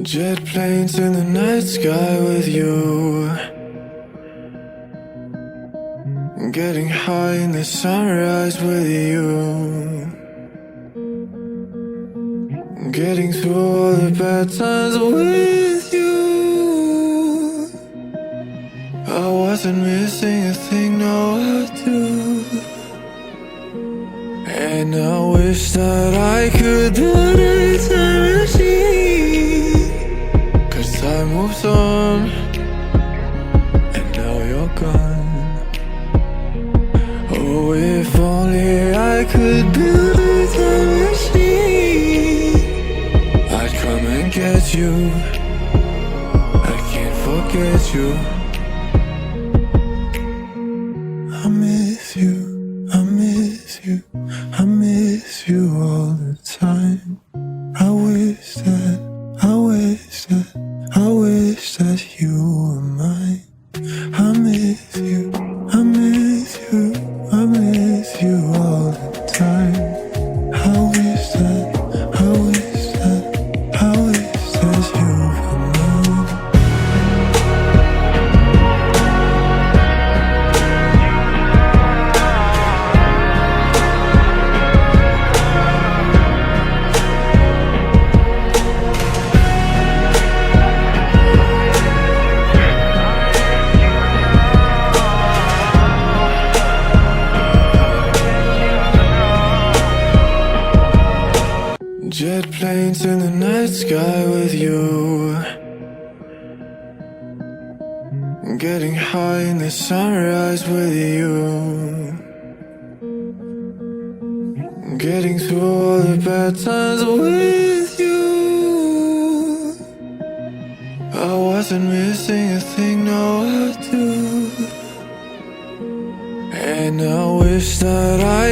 Jet planes in the night sky with you, getting high in the sunrise with you, getting through all the bad times with you. I wasn't missing a thing, no I do. And I wish that I could put a time machine, 'cause time moves on, and now you're gone. Oh, if only I could build a time machine, I'd come and get you. I can't forget you. I miss you, I miss you, I miss you all the time. I wish that, I wish that, I wish that you were mine. I miss you, I miss you, I miss you all the time. I wish that, I wish that, I wish that you were mine. Jet planes in the night sky with you, getting high in the sunrise with you, getting through all the bad times with you. I wasn't missing a thing, no I do. And I wish that I